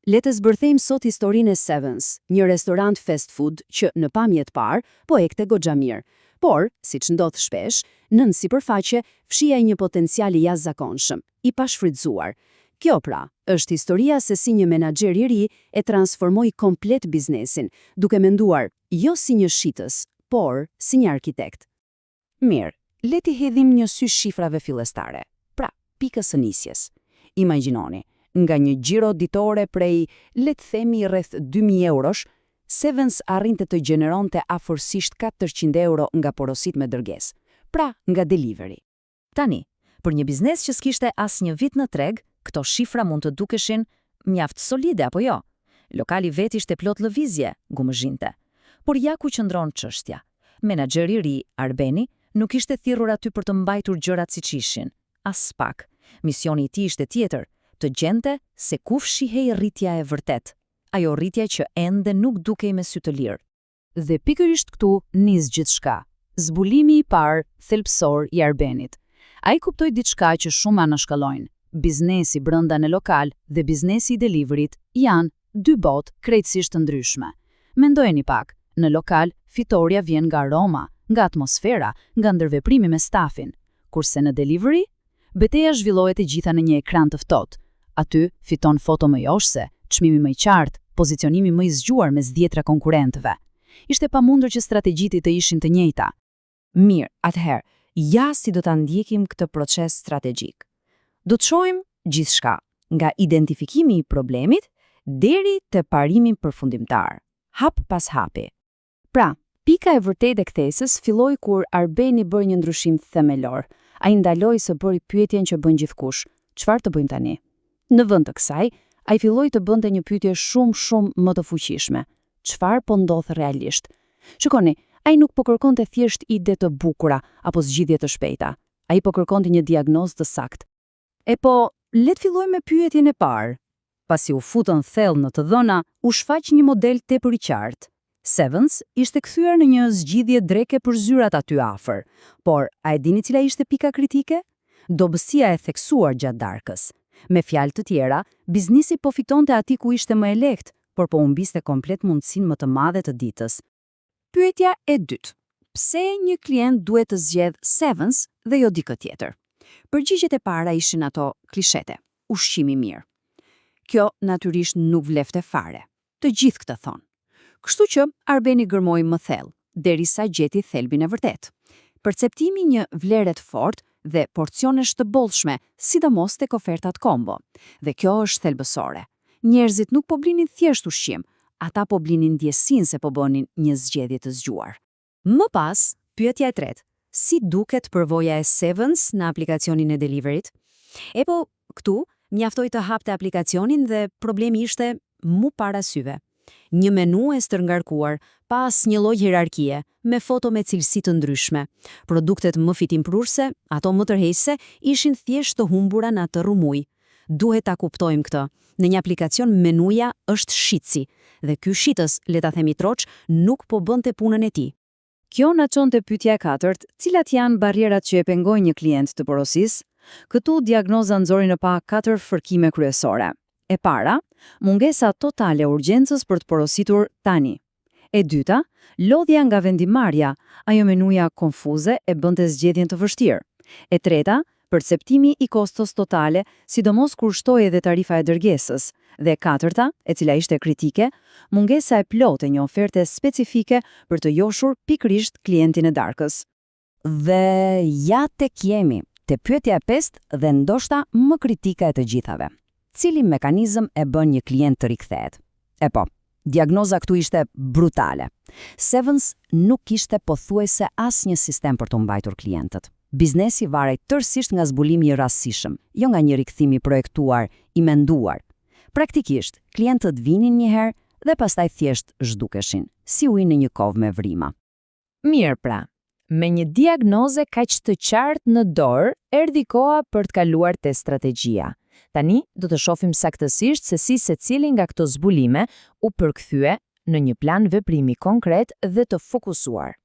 le të zbërthejmë sot historinë e Sevens, një restorant fast food që në pamje të parë po ekte goxha mirë. Por, siç ndodh shpesh, nën sipërfaqe fshihej një potencial i jashtëzakonshëm, i pashfrytzuar. Kjo pra, është historia se si një menaxher i ri e transformoi komplet biznesin, duke menduar jo si një shitës, por si një arkitekt. Mirë, le t'i hedhim një sy shifrave fillestare. Pra, pikës së nisjes. Imagjinoni, nga një xhiro ditore prej, le të themi rreth 2000 eurosh, Sevens arrinte të gjeneronte afërsisht 400 euro nga porosit me dërgesë. Pra, nga delivery. Tani, për një biznes që s'kishte as një vit në treg, këto shifra mund të dukeshin mjaft solide apo jo. Lokali vet ishte plot lëvizje, gumëzhinte. Por ja ku qëndron çështja. Menaxheri i ri, Arbeni, nuk ishte thirrur aty për të mbajtur gjërat siç ishin. As pak. Misioni i tij ishte tjetër, të gjente se ku fshihej rritja e vërtet. Ajo rritja që ende nuk dukej me sy të lirë. Dhe pikërisht këtu nis gjithçka. Zbulimi i parë, thelbësor i Arbenit. Ai kuptoi diçka që shumë anashkallojnë. Biznesi brenda në lokal dhe biznesi i deliveryt janë dy botë krejtësisht të ndryshme. Mendojeni pak, në lokal fitoria vjen nga aroma, nga atmosfera, nga ndërveprimi me stafin. Kurse në delivery, betejë zhvillohet e gjitha në një ekran të ftohtë. Aty fiton foto më joshse, çmimi më i qartë, pozicionimi më i zgjuar mes dhjetra konkurrentëve. Ishte pamundur që strategjitë të ishin të njëjta. Mirë, atëherë, ja si do ta ndjekim këtë proces strategjik. Do të shohim gjithçka, nga identifikimi i problemit deri te parimi përfundimtar, hap pas hapi. Pra, pika e vërtetë e kthesës filloi kur Arbeni bëri një ndryshim themelor. Ai ndaloi së bëri pyetjen që bën gjithkush: çfarë të bëjmë tani? Në vend të kësaj, ai filloi të bënte një pyetje shumë më të fuqishme. Çfarë po ndodh realisht? Shikoni, ai nuk po kërkonte thjesht ide të bukura apo zgjidhje të shpejta. Ai po kërkonte një diagnozë të saktë. E po, le të fillojmë me pyetjen e parë. Pasi u futën thellë në të dhëna, u shfaq një model tepër i qartë. Sevens ishte kthyer në një zgjidhje dreke për zyrat aty afër. Por, a e dini cila ishte pika kritike? Dobësia e theksuar gjatë darkës. Me fjalë të tjera, biznisi po fitonte aty ku ishte më e lehtë, por po humbiste komplet mundësinë më të madhe të ditës. Pyetja e dytë. Pse një klient duhet të zgjedh Sevens dhe jo dikë tjetër? Përgjigjet e para ishin ato klishete. Ushqimi mirë. Kjo natyrisht nuk vlefte fare. Të gjithë këtë thonë. Kështu që Arbeni gërmoi më thellë, derisa gjeti thelbin e vërtet. Perceptimi një vlere të fortë dhe porcionesh të bollshme, sidomos tek ofertat kombo. Dhe kjo është thelbësore. Njerëzit nuk po blinin thjesht ushqim, ata po blinin ndjesinë se po bënin një zgjedhje të zgjuar. Më pas, pyetja e tretë. Si duket përvoja e Sevens në aplikacionin e deliveryt? E po, këtu mjaftoi të hapte aplikacionin dhe problemi ishte mu para syve. Një menu e stërngarkuar, pas një lloj hierarkie, me foto me cilësi të ndryshme. Produktet më fitimprurse, ato më tërheqëse, ishin thjesht të humbura në atë rrumuj. Duhet ta kuptojmë këtë. Në një aplikacion menuja është shitsi, dhe ky shitës, le ta themi troç, nuk po bënte punën e tij. Kjo na çon te pyetja e katërt, cilat janë barrierat që e pengojnë një klient të porosisë? Këtu diagnoza nxori në pa 4 fërkime kryesore. E para, mungesa totale urgjencës për të porositur tani. E dyta, lodhja nga vendimarrja, ajo menuja konfuze e bënte zgjedhjen të vështirë. E treta, perceptimi i kostos totale, sidomos kur shtoi edhe tarifa e dërgesës. Dhe e katërta, e cila ishte kritike, mungesa e plotë e një oferte specifike për të joshur pikërisht klientin e darkës. Dhe ja tek jemi, te pyetja e pestë dhe ndoshta më kritika e të gjithave. Cili mekanizëm e bën një klient të rikthehet? E po, diagnoza këtu ishte brutale. Sevens nuk kishte pothuajse asnjë sistem për të mbajtur klientët. Biznesi varej tërësisht nga zbulimi i rastësishëm, jo nga një rikthim i projektuar, i menduar. Praktikisht, klientët vinin një herë dhe pastaj thjesht zhdukeshin, si ujë në një kovë me vrima. Mirë pra, me një diagnoze kaq të qartë në dorë, erdhi koha për të kaluar te strategjia. Tani do të shohim saktësisht se si secili nga këto zbulime u përkthye në një plan veprimi konkret dhe të fokusuar.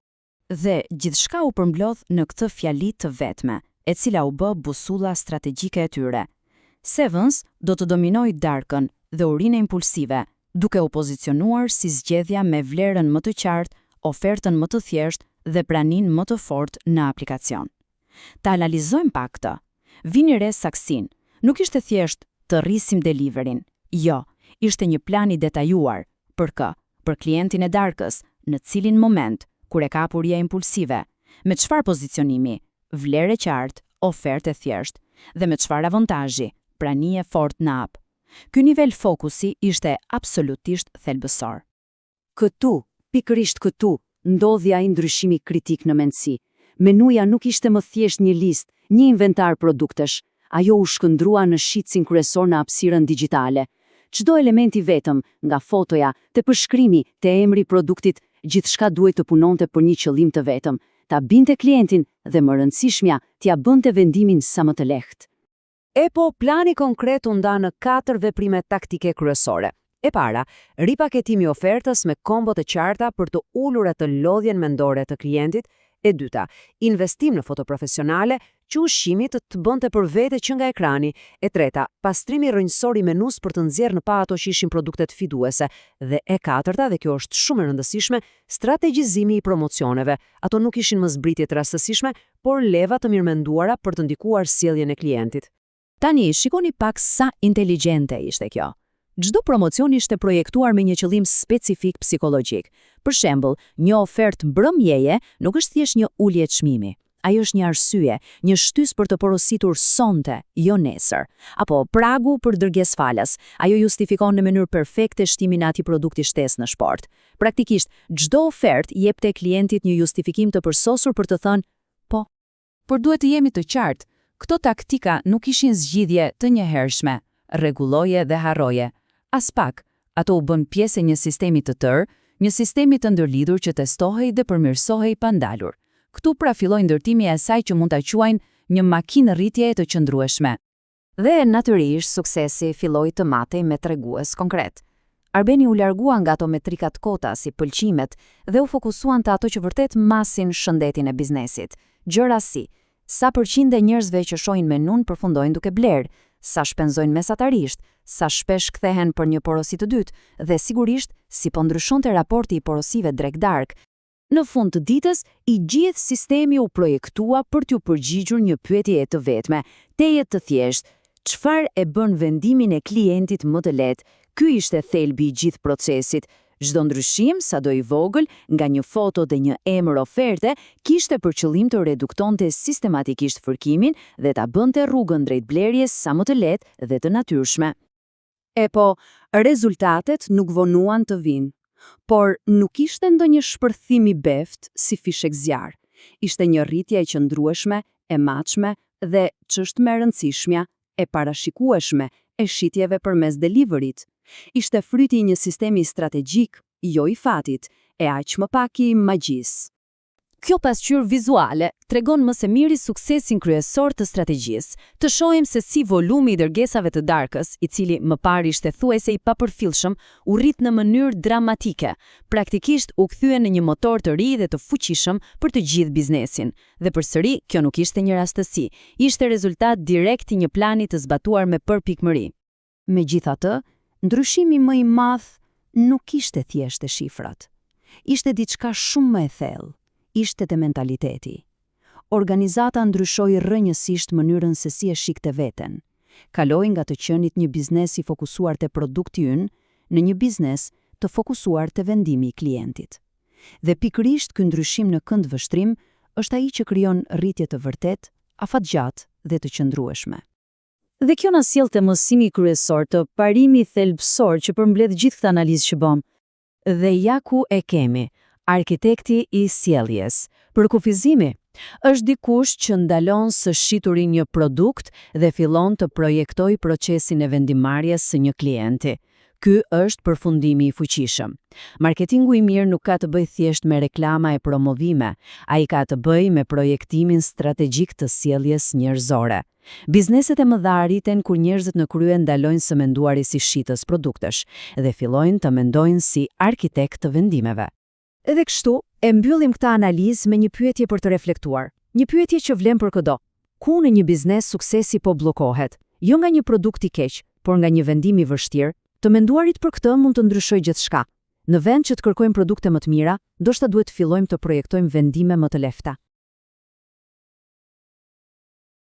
Dhe gjithçka u përmblodh në këtë fjali të vetme, e cila u bë busulla strategjike e tyre. Sevens do të dominojë darkën dhe urinë impulsive, duke u pozicionuar si zgjedhja me vlerën më të qartë, ofertën më të thjeshtë dhe praninë më të fortë në aplikacion. Ta analizojmë pak këtë. Vini re saksin. Nuk ishte thjesht të rrisim deliverin. Jo, ishte një plan i detajuar. Për kë? Për klientin e darkës, në cilin moment, kur e ka apuria impulsive, me çfarë pozicionimi, vlerë e qartë, ofertë e thjeshtë, dhe me çfarë avontazhi, pranie fortë në app. Ky nivel fokusi ishte absolutisht thelbësor. Këtu, pikërisht këtu, ndodhi ai ndryshimi kritik në mendësi. Menuja nuk ishte më thjesht një listë, një inventar produktesh. Ajo u shkëndrua në shitsin kryesor në hapësirën digjitale. Çdo elementi vetëm, nga fotoja, te përshkrimi, te emri i produktit, gjithçka duhet të punonte për një qëllim të vetëm, ta binte klientin dhe më rëndësishmja, t'ia bënte vendimin sa më të lehtë. Plani konkret u nda në 4 veprime taktike kryesore. E para, ripaketimi i ofertës me kombo të qarta për të ulur atë lodhjen mendore të klientit. E dyta, investim në foto profesionale, që ushqimit të bënte për vete që nga ekrani. E treta, pastrimi rrënjësor i menus për të nxjerrë në pa ato që ishin produktet fiduese. Dhe e katërta, dhe kjo është shumë e rëndësishme, strategjizimi i promocioneve. Ato nuk ishin më zbritje të rastësishme, por leva të mirëmenduara për të ndikuar sjelljen e klientit. Tani, shikoni pak sa inteligjente ishte kjo. Çdo promocion ishte projektuar me një qëllim specifik psikologjik. Për shembull, një ofertë mbrëmjeje nuk është thjesht një ulje çmimi. Ajo është një arsye, një shtys për të porositur sonte, jo nesër. Apo pragu për dërgesë falas. Ajo justifikon në mënyrë perfekte shtimin e atij produkti shtesë në sport. Praktikisht, çdo ofertë jepte klientit një justifikim të përsosur për të thënë po. Por duhet të jemi të qartë, këto taktika nuk ishin zgjidhje të njëhershme, rregulloje dhe harroje. As pak, ato u bën pjesë e një sistemi të tërë, një sistemi të ndërlidhur që testohej dhe përmirësohej pa ndalur. Këtu pra filloi ndërtimi e asaj që mund ta quajnë një makinë rritjeje të qëndrueshme. Dhe natyrisht suksesi filloi të matej me tregues konkret. Arbeni u largua nga ato metrikat kota si pëlqimet dhe u fokusuan te ato që vërtet masin shëndetin e biznesit. Gjëra si sa përqind e njerëzve që shohin menun përfundojnë duke blerë, sa shpenzojnë mesatarisht, sa shpesh kthehen për një porosi të dytë dhe sigurisht si po ndryshonte raporti i porosive drek-dark. Në fund të ditës, i gjithë sistemi u projektua për t'u përgjigjur një pyetje të vetme, teje të thjeshtë, çfarë e bën vendimin e klientit më të lehtë? Ky ishte thelbi i gjithë procesit. Çdo ndryshim, sado i vogël, nga një foto dhe një emër oferte, kishte për qëllim të reduktonte sistematikisht fërkimin dhe ta bënte rrugën drejt blerjes sa më të lehtë dhe të natyrshme. Rezultatet nuk vonuan të vinë, por nuk ishte ndonjë shpërthim i beft si fishek zjarr. Ishte një rritje e qëndrueshme, e matshme dhe, ç'është më e rëndësishmja, e parashikueshme e shitjeve përmes deliverit. Ishte fryti i një sistemi strategjik, jo i fatit, e aq më pak i magjisë. Kjo pasqyrë vizuale tregon më së miri suksesin kryesor të strategjisë. Të shohim se si volumi i dërgesave të darkës, i cili më parë ishte thuajse i papërfillshëm, u rrit në mënyrë dramatike. Praktikisht u kthye në një motor të ri dhe të fuqishëm për të gjithë biznesin. Dhe përsëri, kjo nuk ishte një rastësi, ishte rezultat direkt i një plani të zbatuar me përpikmëri. Megjithatë, ndryshimi më i madh nuk ishte thjesht te shifrat. Ishte diçka shumë më e thellë. Ishte te mentaliteti. Organizata ndryshoi rrënjësisht mënyrën se si e shikte veten. Kaloi nga të qenit një biznes i fokusuar te produkti ynë në një biznes të fokusuar te vendimi i klientit. Dhe pikërisht ky ndryshim në kënd vështrim është ai që krijon rritje të vërtet, afatgjatë dhe të qëndrueshme. Dhe kjo na sjell te mësimi kryesor të parimi thelbësor që përmbledh gjithë këtë analizë që bëm. Dhe ja ku e kemi. Arkitekti i sjelljes. Për kufizimi, është dikush që ndalon së shituri një produkt dhe fillon të projektoj procesin e vendimarrjes së një klienti. Ky është përfundimi i fuqishëm. Marketingu i mirë nuk ka të bëjë thjesht me reklama e promovime, ai ka të bëjë me projektimin strategjik të sjelljes njerëzore. Bizneset e mëdha arriten kur njerëzit në krye ndalojnë së menduari si shitës produktesh dhe fillojnë të mendojnë si arkitekt të vendimeve. Edhe kështu, e mbyllim këtë analizë me një pyetje për të reflektuar. Një pyetje që vlen për çdo. Ku në një biznes suksesi po bllokohet? Jo nga një produkt i keq, por nga një vendim i vështirë, Të menduarit për këtë mund të ndryshojë gjithçka. Në vend që të kërkojmë produkte më të mira, ndoshta duhet të fillojmë të projektojmë vendime më të lehta.